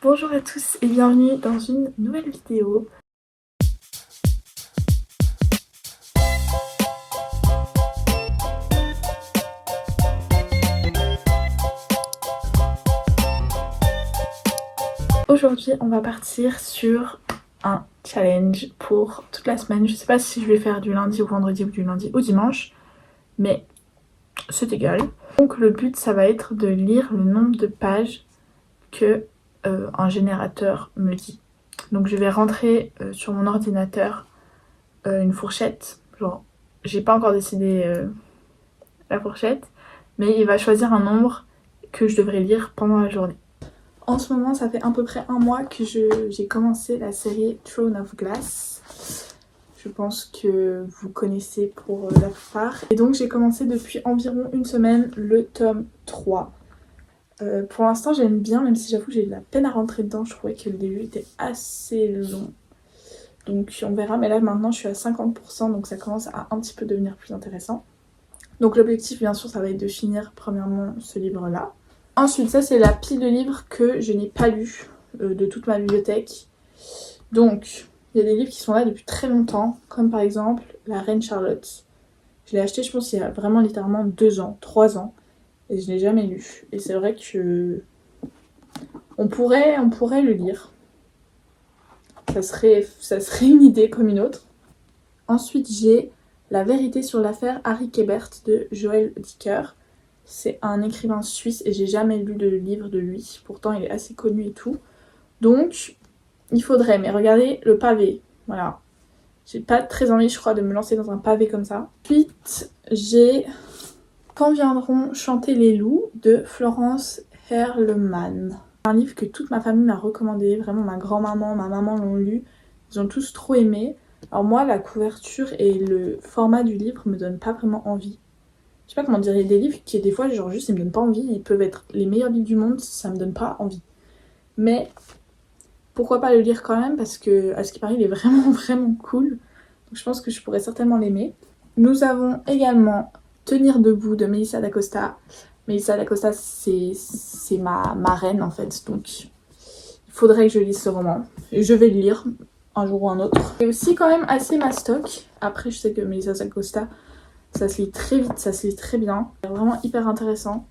Bonjour à tous et bienvenue dans une nouvelle vidéo. Aujourd'hui on va partir sur un challenge pour toute la semaine. Je sais pas si je vais faire du lundi au vendredi ou du lundi au dimanche, mais c'est égal. Donc le but ça va être de lire le nombre de pages que un générateur me dit. Donc je vais rentrer sur mon ordinateur une fourchette, genre j'ai pas encore décidé la fourchette, mais il va choisir un nombre que je devrais lire pendant la journée. En ce moment, ça fait à peu près un mois que j'ai commencé la série Throne of Glass. Je pense que vous connaissez pour la plupart. Et donc j'ai commencé depuis environ une semaine le tome 3. Pour l'instant j'aime bien, même si j'avoue que j'ai de la peine à rentrer dedans. Je trouvais que le début était assez long. Donc on verra, mais là maintenant je suis à 50%, donc ça commence à un petit peu devenir plus intéressant. Donc l'objectif bien sûr ça va être de finir premièrement ce livre là. Ensuite ça c'est la pile de livres que je n'ai pas lu de toute ma bibliothèque. Donc il y a des livres qui sont là depuis très longtemps, comme par exemple La Reine Charlotte. Je l'ai acheté je pense il y a vraiment littéralement 2 ans, 3 ans, et je l'ai jamais lu. Et c'est vrai que on pourrait le lire. Ça serait une idée comme une autre. Ensuite j'ai La vérité sur l'affaire Harry Quebert de Joël Dicker. C'est un écrivain suisse et j'ai jamais lu de livre de lui. Pourtant il est assez connu et tout. Donc il faudrait, mais regardez le pavé. Voilà. J'ai pas très envie je crois de me lancer dans un pavé comme ça. Ensuite j'ai Quand viendront chanter les loups de Florence Herlemann. Un livre que toute ma famille m'a recommandé. Vraiment ma grand-maman, ma maman l'ont lu. Ils ont tous trop aimé. Alors moi la couverture et le format du livre me donnent pas vraiment envie. Je sais pas comment dire, il y a des livres qui des fois genre juste ils me donnent pas envie, ils peuvent être les meilleurs livres du monde, ça me donne pas envie. Mais pourquoi pas le lire quand même, parce que à ce qui paraît il est vraiment vraiment cool. Donc je pense que je pourrais certainement l'aimer. Nous avons également Tenir debout de Melissa d'Acosta. Melissa d'Acosta c'est ma reine en fait, donc il faudrait que je lise ce roman. Et je vais le lire un jour ou un autre. Et aussi quand même assez mastoc. Après je sais que Melissa d'Acosta ça se lit très vite, ça se lit très bien. C'est vraiment hyper intéressant.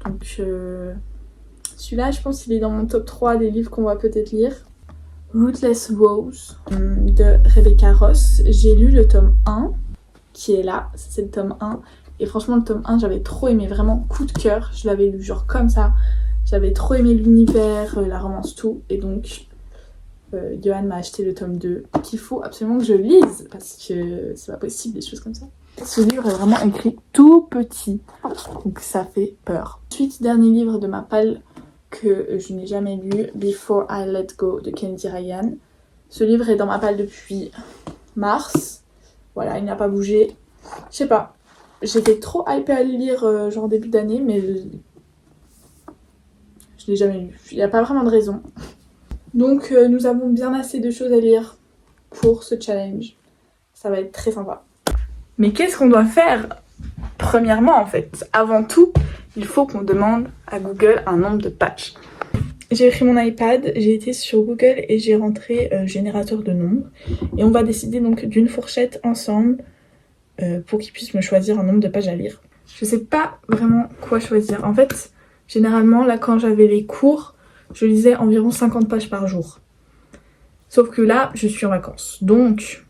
Donc celui-là, je pense qu'il est dans mon top 3 des livres qu'on va peut-être lire. Rootless Vows de Rebecca Ross. J'ai lu le tome 1, qui est là, c'est le tome 1. Et franchement, le tome 1, j'avais trop aimé, vraiment coup de cœur. Je l'avais lu genre comme ça. J'avais trop aimé l'univers, la romance, tout. Et donc, Johan m'a acheté le tome 2, qu'il faut absolument que je lise, parce que c'est pas possible des choses comme ça. Ce livre est vraiment écrit tout petit, donc ça fait peur. Ensuite, dernier livre de ma palle que je n'ai jamais lu, Before I Let Go de Kennedy Ryan. Ce livre est dans ma palle depuis mars. Voilà, il n'a pas bougé. Je sais pas, j'étais trop hypée à le lire genre début d'année, mais je l'ai jamais lu. Il n'y a pas vraiment de raison. Donc nous avons bien assez de choses à lire pour ce challenge. Ça va être très sympa. Mais qu'est-ce qu'on doit faire? Premièrement en fait, avant tout, il faut qu'on demande à Google un nombre de pages. J'ai pris mon iPad, j'ai été sur Google et j'ai rentré générateur de nombres. Et on va décider donc d'une fourchette ensemble pour qu'il puisse me choisir un nombre de pages à lire. Je sais pas vraiment quoi choisir. En fait, généralement là quand j'avais les cours, je lisais environ 50 pages par jour. Sauf que là, je suis en vacances. Donc,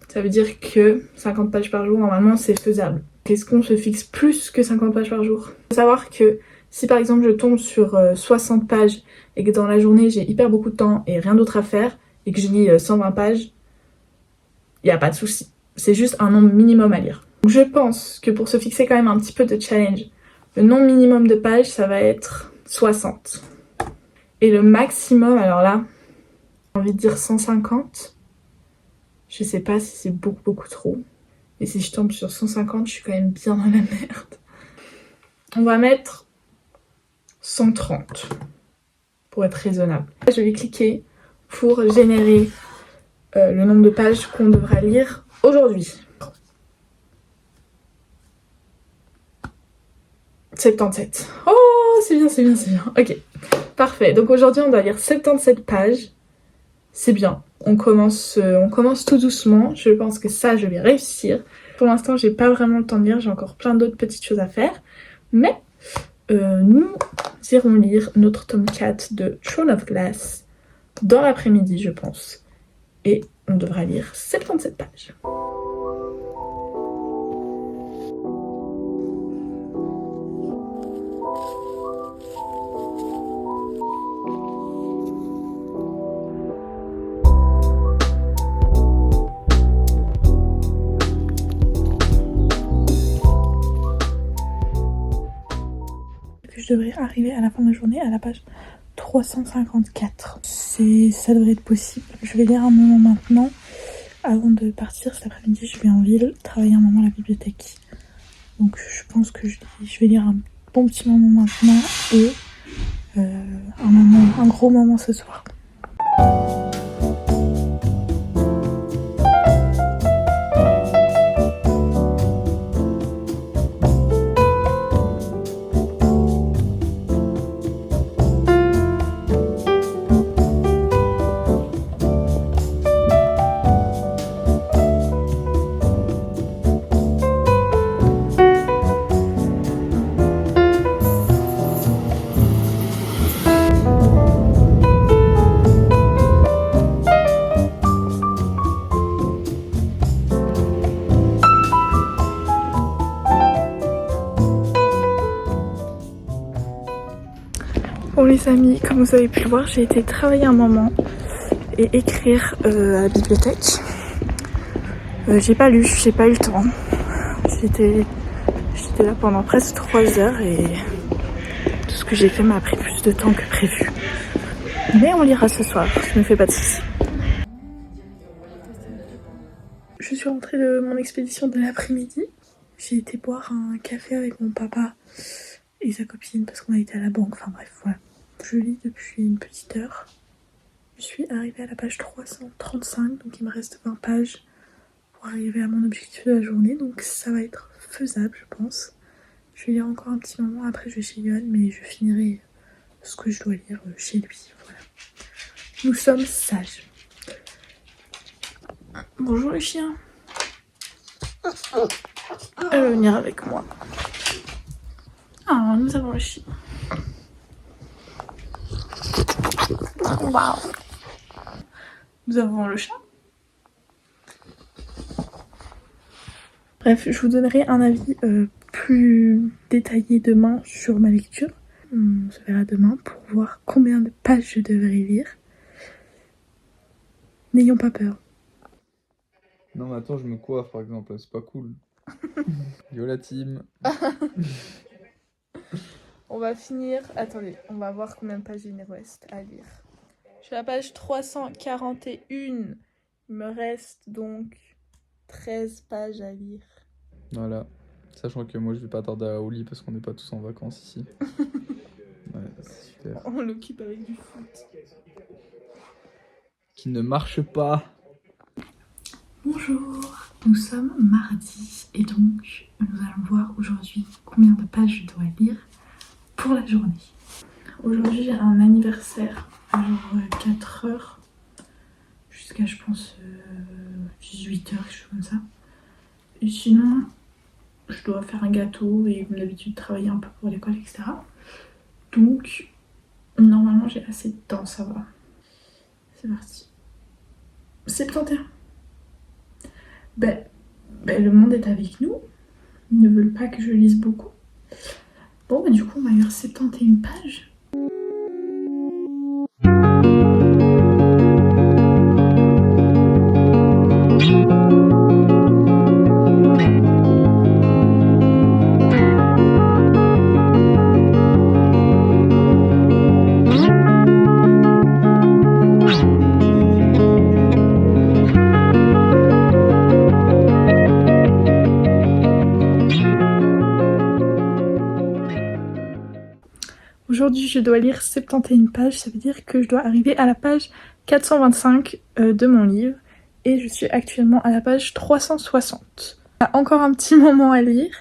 ça veut dire que 50 pages par jour, normalement, c'est faisable. Est-ce qu'on se fixe plus que 50 pages par jour? Il faut savoir que si par exemple je tombe sur 60 pages et que dans la journée j'ai hyper beaucoup de temps et rien d'autre à faire et que je lis 120 pages, il n'y a pas de souci. C'est juste un nombre minimum à lire. Donc je pense que pour se fixer quand même un petit peu de challenge, le nombre minimum de pages, ça va être 60. Et le maximum, alors là, j'ai envie de dire 150. Je sais pas si c'est beaucoup trop. Et si je tombe sur 150, je suis quand même bien dans la merde. On va mettre 130 pour être raisonnable. Je vais cliquer pour générer le nombre de pages qu'on devra lire aujourd'hui. 77. Oh, c'est bien. Ok. Parfait, donc aujourd'hui on doit lire 77 pages. C'est bien, on commence tout doucement. Je pense que ça, je vais réussir. Pour l'instant, j'ai pas vraiment le temps de lire, j'ai encore plein d'autres petites choses à faire. Mais nous irons lire notre tome 4 de Throne of Glass dans l'après-midi, je pense. Et on devra lire 77 pages. Je devrais arriver à la fin de la journée à la page 354. Ça devrait être possible. Je vais lire un moment maintenant. Avant de partir cet après-midi, je vais en ville travailler un moment à la bibliothèque. Donc je pense que je vais lire un bon petit moment maintenant et un gros moment ce soir. Bon les amis, comme vous avez pu le voir, j'ai été travailler un moment et écrire à la bibliothèque. J'ai pas lu, j'ai pas eu le temps. J'étais là pendant presque 3 heures et tout ce que j'ai fait m'a pris plus de temps que prévu. Mais on lira ce soir, je me fais pas de soucis. Je suis rentrée de mon expédition de l'après-midi. J'ai été boire un café avec mon papa et sa copine parce qu'on a été à la banque, enfin bref, voilà. Je lis depuis une petite heure. Je suis arrivée à la page 335, donc il me reste 20 pages pour arriver à mon objectif de la journée, donc ça va être faisable je pense. Je vais lire encore un petit moment, après je vais chez Yohan, mais je finirai ce que je dois lire chez lui, voilà. Nous sommes sages. Bonjour les chiens. Elle va venir avec moi. Ah, nous avons le chien. Waouh. Nous avons le chat. Bref, je vous donnerai un avis plus détaillé demain sur ma lecture. On se verra demain pour voir combien de pages je devrais lire. N'ayons pas peur. Non mais attends, je me coiffe par exemple, c'est pas cool. Yo la team. On va finir, attendez, on va voir combien de pages il me reste à lire. Je suis à la page 341, il me reste donc 13 pages à lire. Voilà, sachant que moi je vais pas tarder au lit parce qu'on n'est pas tous en vacances ici. Ouais, c'est super. On l'occupe avec du foot. Qui ne marche pas. Bonjour, nous sommes mardi et donc nous allons voir aujourd'hui combien de pages je dois lire pour la journée. Aujourd'hui j'ai un anniversaire à genre 4 heures jusqu'à je pense 18 heures, quelque chose comme ça. Et sinon je dois faire un gâteau et comme d'habitude travailler un peu pour l'école, etc. Donc normalement j'ai assez de temps, ça va. C'est parti. 71. Ben, le monde est avec nous. Ils ne veulent pas que je lise beaucoup. Bon, du coup, on va lire 71 pages. Aujourd'hui, je dois lire 71 pages, ça veut dire que je dois arriver à la page 425 de mon livre et je suis actuellement à la page 360. Il y a encore un petit moment à lire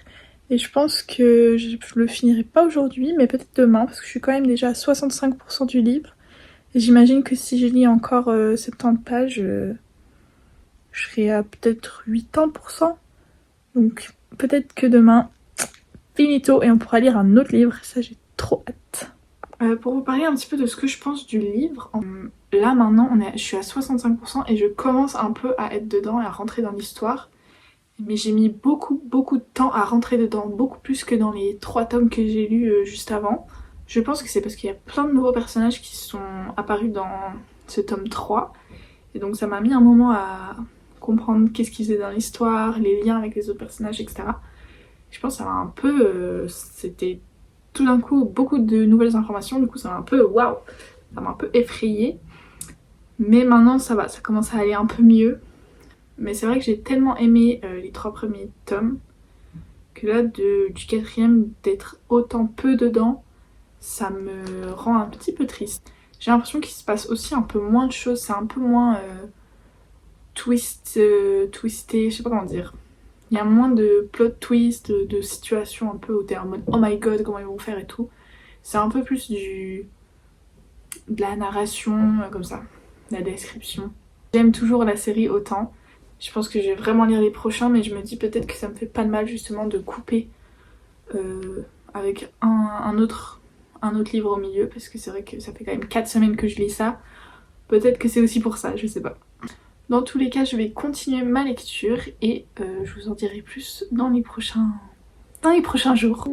Et je pense que je le finirai pas aujourd'hui, mais peut-être demain, parce que je suis quand même déjà à 65% du livre. Et j'imagine que si je lis encore 70 pages, je serai à peut-être 80%. Donc peut-être que demain, finito, et on pourra lire un autre livre. Ça, j'ai trop hâte. Pour vous parler un petit peu de ce que je pense du livre, là maintenant je suis à 65% et je commence un peu à être dedans et à rentrer dans l'histoire. Mais j'ai mis beaucoup de temps à rentrer dedans, beaucoup plus que dans les 3 tomes que j'ai lus juste avant. Je pense que c'est parce qu'il y a plein de nouveaux personnages qui sont apparus dans ce tome 3. Et donc ça m'a mis un moment à comprendre qu'est-ce qu'ils faisaient dans l'histoire, les liens avec les autres personnages, etc. Je pense que ça m'a un peu... c'était tout d'un coup beaucoup de nouvelles informations, du coup ça m'a un peu... Waouh! Ça m'a un peu effrayée. Mais maintenant ça va, ça commence à aller un peu mieux. Mais c'est vrai que j'ai tellement aimé les 3 premiers tomes que là, du 4e, d'être autant peu dedans, ça me rend un petit peu triste. J'ai l'impression qu'il se passe aussi un peu moins de choses, c'est un peu moins twisté, je sais pas comment dire. Il y a moins de plot twist, de situations un peu où t'es en mode oh my god, comment ils vont faire et tout. C'est un peu plus de la narration, comme ça, la description. J'aime toujours la série autant. Je pense que je vais vraiment lire les prochains, mais je me dis peut-être que ça me fait pas de mal justement de couper avec un autre livre au milieu, parce que c'est vrai que ça fait quand même 4 semaines que je lis ça. Peut-être que c'est aussi pour ça, je sais pas. Dans tous les cas, je vais continuer ma lecture et je vous en dirai plus dans les prochains jours.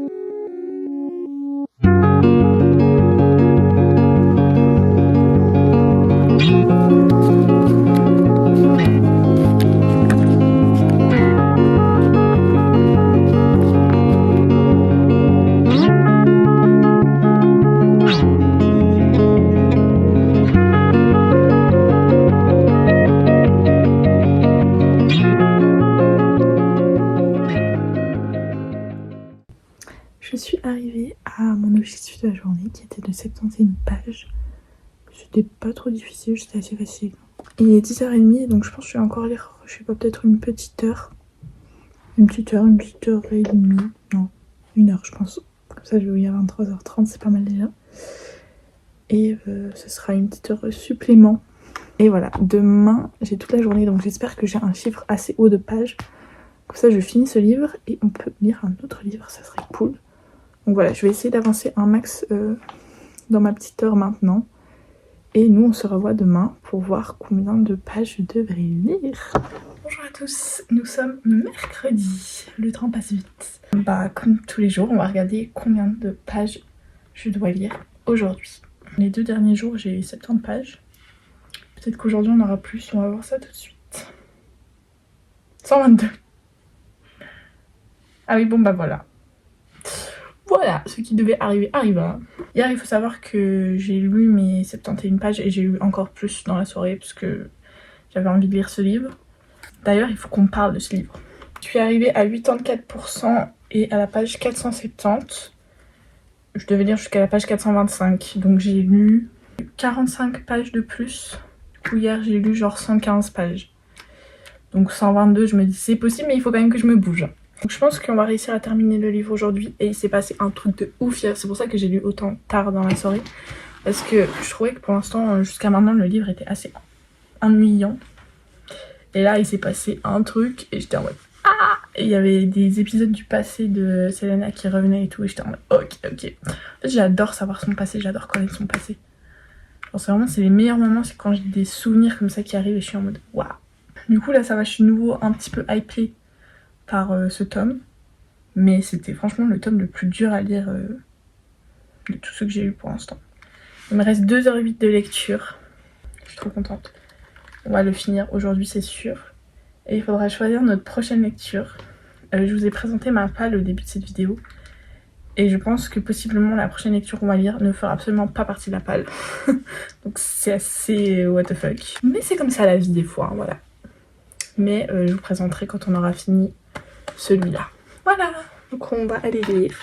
Je suis arrivée à mon objectif de la journée qui était de 71 pages. C'était pas trop difficile, c'était assez facile. Il est 10h30 donc je pense que je vais encore lire, je sais pas, peut-être une petite heure. Une petite heure et demie. Non, 1 heure je pense. Comme ça je vais lire à 23h30, c'est pas mal déjà. Et ce sera une petite heure supplément. Et voilà, demain j'ai toute la journée donc j'espère que j'ai un chiffre assez haut de pages. Comme ça je finis ce livre et on peut lire un autre livre, ça serait cool. Donc voilà, je vais essayer d'avancer un max dans ma petite heure maintenant. Et nous, on se revoit demain pour voir combien de pages je devrais lire. Bonjour à tous, nous sommes mercredi. Le temps passe vite. Bah, comme tous les jours, on va regarder combien de pages je dois lire aujourd'hui. Les 2 derniers jours, j'ai eu 70 pages. Peut-être qu'aujourd'hui, on aura plus. On va voir ça tout de suite. 122. Ah oui, bon bah voilà. Voilà, ce qui devait arriver arriva. Hier, il faut savoir que j'ai lu mes 71 pages et j'ai lu encore plus dans la soirée parce que j'avais envie de lire ce livre. D'ailleurs, il faut qu'on parle de ce livre. Je suis arrivée à 84% et à la page 470. Je devais lire jusqu'à la page 425, donc j'ai lu 45 pages de plus. Du coup, hier, j'ai lu genre 115 pages. Donc 122, je me dis c'est possible, mais il faut quand même que je me bouge. Donc je pense qu'on va réussir à terminer le livre aujourd'hui et il s'est passé un truc de ouf hier, c'est pour ça que j'ai lu autant tard dans la soirée. Parce que je trouvais que pour l'instant, jusqu'à maintenant, le livre était assez ennuyant. Et là, il s'est passé un truc et j'étais en mode ah! Et il y avait des épisodes du passé de Selena qui revenaient et tout et j'étais en mode ok. En fait, j'adore savoir son passé, j'adore connaître son passé. Genre c'est les meilleurs moments, c'est quand j'ai des souvenirs comme ça qui arrivent et je suis en mode waouh. Du coup là ça va, je suis nouveau un petit peu hypée par ce tome, mais c'était franchement le tome le plus dur à lire de tous ceux que j'ai eu pour l'instant. Il me reste 2h08 de lecture, je suis trop contente. On va le finir aujourd'hui c'est sûr, et il faudra choisir notre prochaine lecture. Je vous ai présenté ma palle au début de cette vidéo, et je pense que possiblement la prochaine lecture qu'on va lire ne fera absolument pas partie de la palle. Donc c'est assez what the fuck. Mais c'est comme ça la vie des fois, hein, voilà. Mais je vous présenterai quand on aura fini celui-là. Voilà, donc on va aller lire.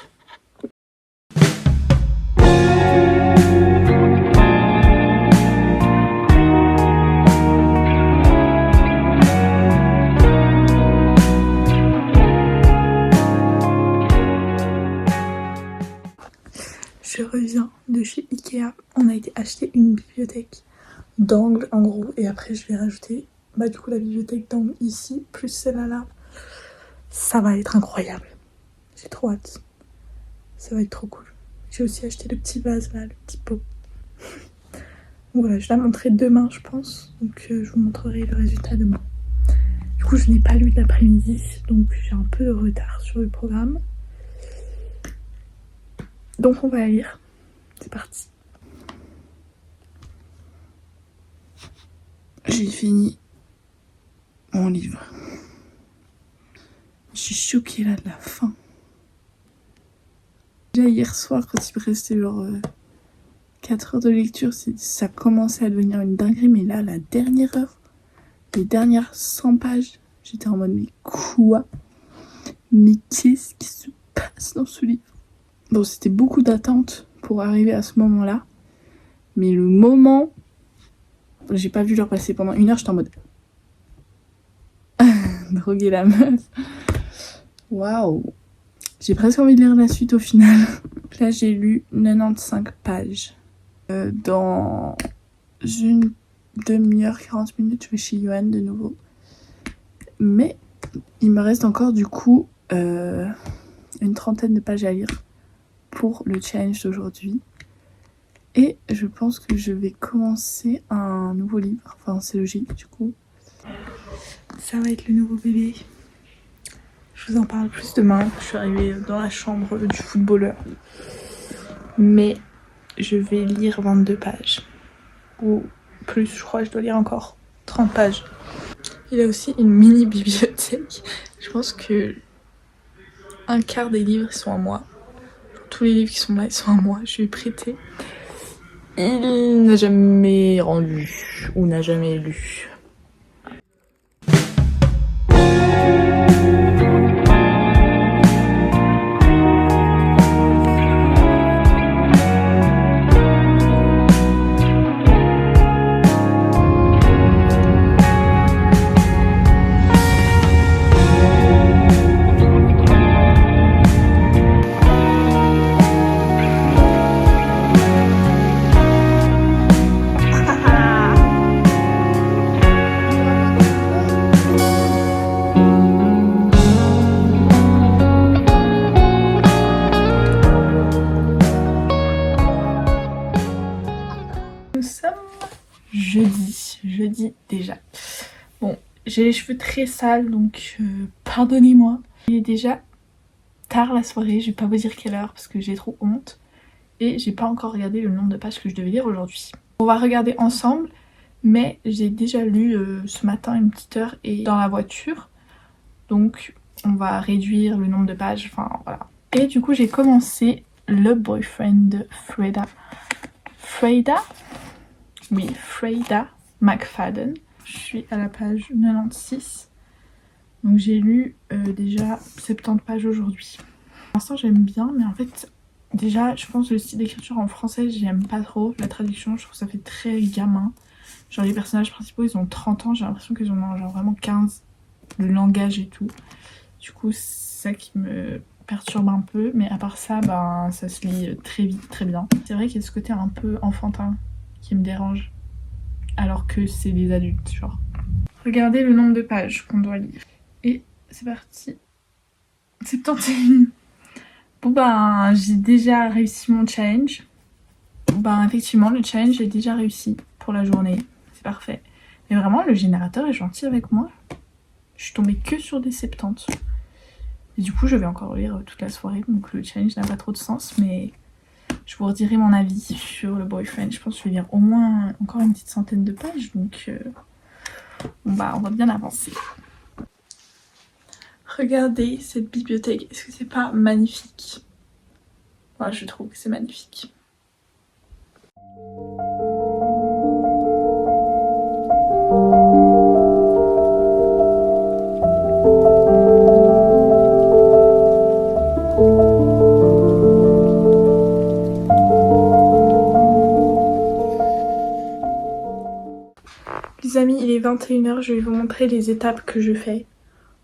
acheté une bibliothèque d'angle en gros, et après je vais rajouter du coup la bibliothèque d'angle ici, plus celle-là là. Ça va être incroyable. J'ai trop hâte. Ça va être trop cool. J'ai aussi acheté le petit vase là, le petit pot. Donc voilà, je la montrerai demain je pense. Donc je vous montrerai le résultat demain. Du coup je n'ai pas lu de l'après-midi, donc j'ai un peu de retard sur le programme. Donc on va la lire. C'est parti. J'ai fini mon livre. Je suis choquée là de la fin. Déjà hier soir quand il me restait genre 4 heures de lecture, ça commençait à devenir une dinguerie, mais là la dernière heure, les dernières 100 pages, j'étais en mode mais quoi? Mais qu'est-ce qui se passe dans ce livre? Bon, c'était beaucoup d'attente pour arriver à ce moment-là, mais le moment, j'ai pas vu l'heure passer. Pendant 1 heure, j'étais en mode droguer la meuf. Waouh! J'ai presque envie de lire la suite au final. Là, j'ai lu 95 pages. Dans une demi-heure, 40 minutes, je vais chez Yoann de nouveau. Mais il me reste encore du coup une trentaine de pages à lire pour le challenge d'aujourd'hui. Et je pense que je vais commencer un nouveau livre. Enfin, c'est logique du coup. Ça va être le nouveau bébé. Je vous en parle plus demain. Je suis arrivée dans la chambre du footballeur. Mais je vais lire 22 pages. Ou plus, je crois que je dois lire encore 30 pages. Il a aussi une mini bibliothèque. Je pense que un quart des livres ils sont à moi. Tous les livres qui sont là, ils sont à moi. Je lui ai prêté. Il n'a jamais rendu ou n'a jamais lu. Nous sommes jeudi déjà. Bon, j'ai les cheveux très sales donc pardonnez-moi. Il est déjà tard la soirée, je vais pas vous dire quelle heure parce que j'ai trop honte. Et j'ai pas encore regardé le nombre de pages que je devais lire aujourd'hui. On va regarder ensemble, mais j'ai déjà lu ce matin une petite heure et dans la voiture. Donc on va réduire le nombre de pages, enfin voilà. Et du coup j'ai commencé Le Boyfriend de Freda. Oui, Freda McFadden. Je suis à la page 96. Donc j'ai lu déjà 70 pages aujourd'hui. Pour l'instant j'aime bien, mais en fait, déjà je pense que le style d'écriture en français j'aime pas trop. La traduction, je trouve que ça fait très gamin. Genre les personnages principaux ils ont 30 ans, j'ai l'impression qu'ils en ont genre vraiment 15. Le langage et tout. Du coup c'est ça qui me perturbe un peu, mais à part ça, ça se lit très vite, très bien. C'est vrai qu'il y a ce côté un peu enfantin qui me dérange, alors que c'est des adultes, genre. Regardez le nombre de pages qu'on doit lire. Et c'est parti. 71. Bon j'ai déjà réussi mon challenge. Effectivement, le challenge est déjà réussi pour la journée. C'est parfait. Mais vraiment, le générateur est gentil avec moi. Je suis tombée que sur des 70. Et du coup, je vais encore lire toute la soirée. Donc le challenge n'a pas trop de sens, mais je vous redirai mon avis sur le boyfriend. Je pense que je vais lire au moins encore une petite centaine de pages. Donc on va bien avancer. Regardez cette bibliothèque. Est-ce que c'est pas magnifique? Moi, je trouve que c'est magnifique. Les amis, il est 21 h, je vais vous montrer les étapes que je fais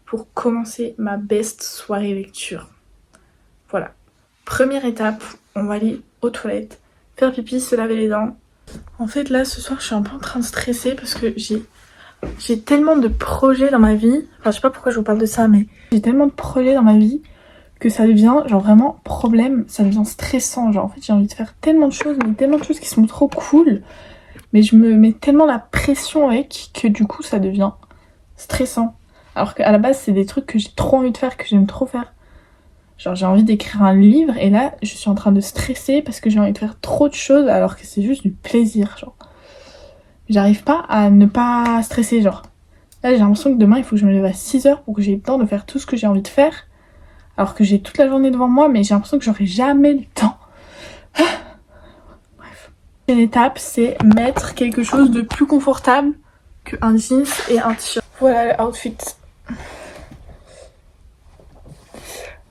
pour commencer ma best soirée lecture. Voilà. Première étape, on va aller aux toilettes, faire pipi, se laver les dents, En fait là ce soir je suis un peu en train de stresser parce que j'ai tellement de projets dans ma vie. Enfin je sais pas pourquoi je vous parle de ça mais j'ai tellement de projets dans ma vie que ça devient genre vraiment problème, ça devient stressant. Genre en fait j'ai envie de faire tellement de choses, mais tellement de choses qui sont trop cool. Mais je me mets tellement la pression avec que du coup ça devient stressant. Alors qu'à la base c'est des trucs que j'ai trop envie de faire, que j'aime trop faire. Genre j'ai envie d'écrire un livre et là je suis en train de stresser parce que j'ai envie de faire trop de choses alors que c'est juste du plaisir. Genre j'arrive pas à ne pas stresser. Genre là j'ai l'impression que demain il faut que je me lève à 6h pour que j'ai le temps de faire tout ce que j'ai envie de faire. Alors que j'ai toute la journée devant moi mais j'ai l'impression que j'aurai jamais le temps. Bref. Une étape c'est mettre quelque chose de plus confortable qu'un jeans et un t-shirt. Voilà l'outfit.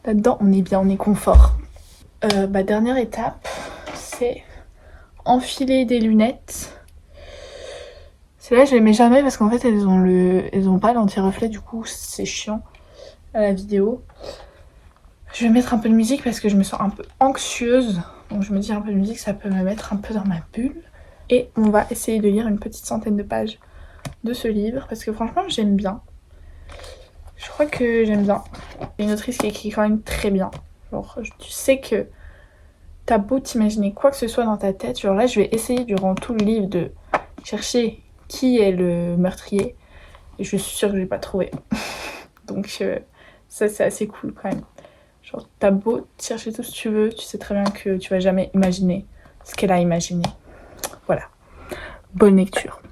Là-dedans, on est bien, on est confort. Dernière étape, c'est enfiler des lunettes. Celles-là, je les mets jamais parce qu'en fait, elles ont pas l'anti-reflet, du coup, c'est chiant à la vidéo. Je vais mettre un peu de musique parce que je me sens un peu anxieuse. Donc je me dis un peu de musique, ça peut me mettre un peu dans ma bulle. Et on va essayer de lire une petite centaine de pages de ce livre parce que franchement, j'aime bien. Je crois que j'aime bien. Il y a une autrice qui écrit quand même très bien. Genre, tu sais que t'as beau t'imaginer quoi que ce soit dans ta tête. Genre là, je vais essayer durant tout le livre de chercher qui est le meurtrier. Et je suis sûre que je vais pas trouver. Donc ça, c'est assez cool quand même. Genre, t'as beau chercher tout ce que tu veux, tu sais très bien que tu vas jamais imaginer ce qu'elle a imaginé. Voilà. Bonne lecture.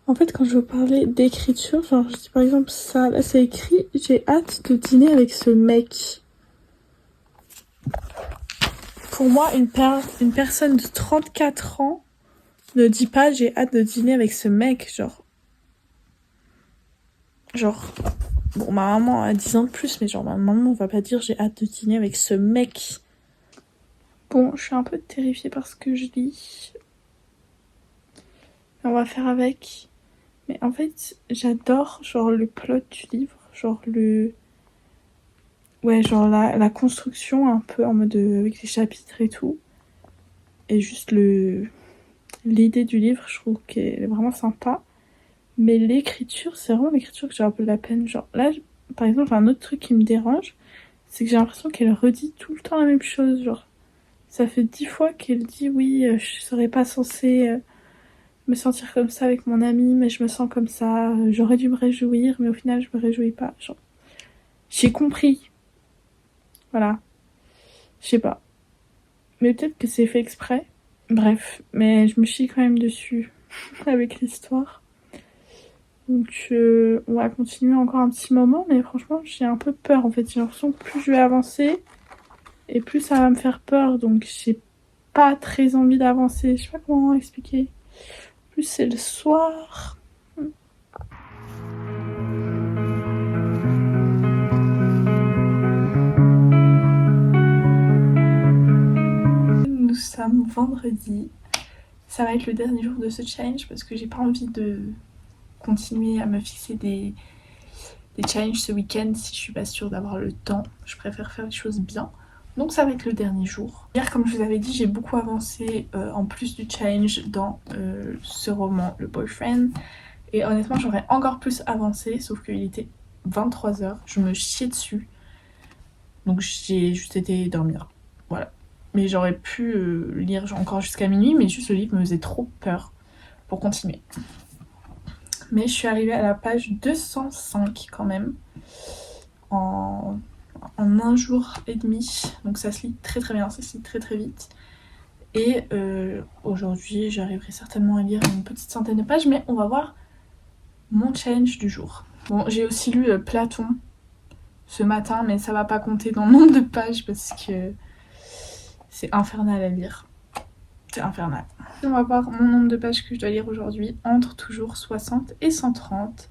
En fait, quand je vous parlais d'écriture, genre, je dis par exemple ça, là c'est écrit « J'ai hâte de dîner avec ce mec ». Pour moi, une personne de 34 ans ne dit pas « J'ai hâte de dîner avec ce mec », genre... Bon, ma maman a 10 ans de plus, mais genre, ma maman va pas dire « J'ai hâte de dîner avec ce mec ». Bon, je suis un peu terrifiée par ce que je lis. On va faire avec... Mais en fait, j'adore genre le plot du livre, genre ouais, genre la construction un peu en mode avec les chapitres et tout. Et juste l'idée du livre, je trouve qu'elle est vraiment sympa. Mais l'écriture, c'est vraiment l'écriture que j'ai un peu de la peine. Genre là, par exemple, un autre truc qui me dérange, c'est que j'ai l'impression qu'elle redit tout le temps la même chose. Genre, ça fait 10 fois qu'elle dit oui, je serais pas censée... me sentir comme ça avec mon ami, mais je me sens comme ça, j'aurais dû me réjouir, mais au final je me réjouis pas. Genre, j'ai compris. Voilà. Je sais pas. Mais peut-être que c'est fait exprès. Bref, mais je me chie quand même dessus avec l'histoire. Donc on va continuer encore un petit moment, mais franchement j'ai un peu peur en fait. J'ai l'impression que plus je vais avancer, et plus ça va me faire peur, donc j'ai pas très envie d'avancer. Je sais pas comment expliquer. Plus c'est le soir. Nous sommes vendredi. Ça va être le dernier jour de ce challenge parce que j'ai pas envie de continuer à me fixer des challenges ce week-end si je suis pas sûre d'avoir le temps. Je préfère faire les choses bien. Donc ça va être le dernier jour. Hier, comme je vous avais dit, j'ai beaucoup avancé en plus du challenge dans ce roman, Le Boyfriend. Et honnêtement, j'aurais encore plus avancé, sauf qu'il était 23h. Je me chiais dessus. Donc j'ai juste été dormir. Voilà. Mais j'aurais pu lire encore jusqu'à minuit, mais juste le livre me faisait trop peur pour continuer. Mais je suis arrivée à la page 205 quand même, en un jour et demi. Donc ça se lit très très bien, ça se lit très très vite. Et aujourd'hui, j'arriverai certainement à lire une petite centaine de pages, mais on va voir mon challenge du jour. Bon, j'ai aussi lu Platon ce matin, mais ça va pas compter dans le nombre de pages parce que c'est infernal à lire. C'est infernal. On va voir mon nombre de pages que je dois lire aujourd'hui, entre toujours 60 et 130.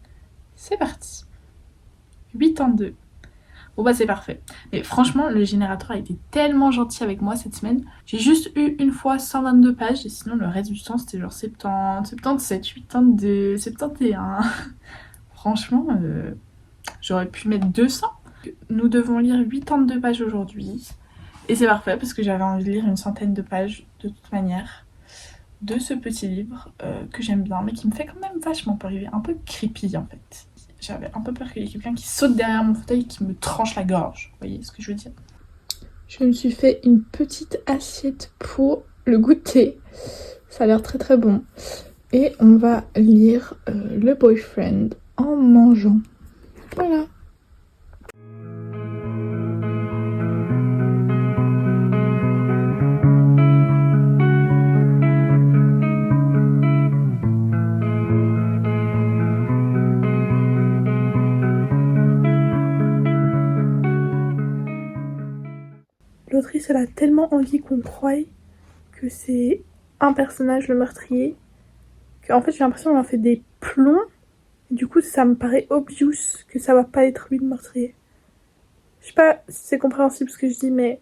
C'est parti. 82. Bon bah c'est parfait. Mais franchement, le générateur a été tellement gentil avec moi cette semaine. J'ai juste eu une fois 122 pages et sinon le reste du temps c'était genre 70, 77, 82, 71. Franchement, j'aurais pu mettre 200. Nous devons lire 82 pages aujourd'hui. Et c'est parfait parce que j'avais envie de lire une centaine de pages de toute manière. de ce petit livre que j'aime bien, mais qui me fait quand même vachement peur. Il est un peu creepy en fait. J'avais un peu peur qu'il y ait quelqu'un qui saute derrière mon fauteuil et qui me tranche la gorge. Vous voyez ce que je veux dire? Je me suis fait une petite assiette pour le goûter. Ça a l'air très très bon. Et on va lire Le Boyfriend en mangeant. Voilà. L'autrice, elle a tellement envie qu'on croie que c'est un personnage, le meurtrier, qu'en fait j'ai l'impression qu'elle en fait des plombs. Et du coup, ça me paraît obvious que ça va pas être lui le meurtrier. Je sais pas si c'est compréhensible ce que je dis, mais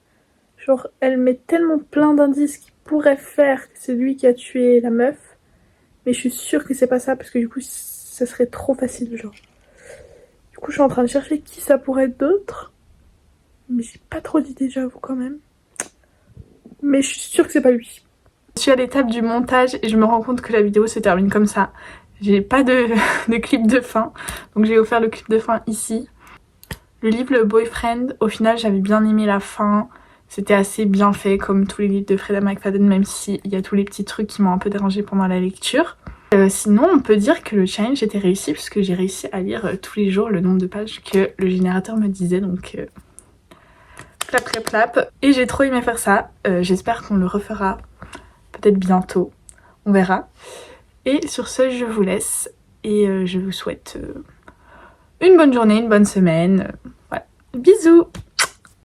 genre, elle met tellement plein d'indices qui pourraient faire que c'est lui qui a tué la meuf. Mais je suis sûre que c'est pas ça, parce que du coup, ça serait trop facile, genre. Du coup, je suis en train de chercher qui ça pourrait être d'autre. Mais j'ai pas trop d'idées, j'avoue, quand même. Mais je suis sûre que c'est pas lui. Je suis à l'étape du montage et je me rends compte que la vidéo se termine comme ça. J'ai pas de clip de fin, donc j'ai offert le clip de fin ici. Le livre Le Boyfriend, au final j'avais bien aimé la fin. C'était assez bien fait comme tous les livres de Freida McFadden, même s'il y a tous les petits trucs qui m'ont un peu dérangé pendant la lecture. Sinon on peut dire que le challenge était réussi puisque j'ai réussi à lire tous les jours le nombre de pages que le générateur me disait, donc clap clap clap. Et j'ai trop aimé faire ça, j'espère qu'on le refera peut-être bientôt, on verra. Et sur ce je vous laisse et je vous souhaite une bonne journée, une bonne semaine. Voilà. Bisous!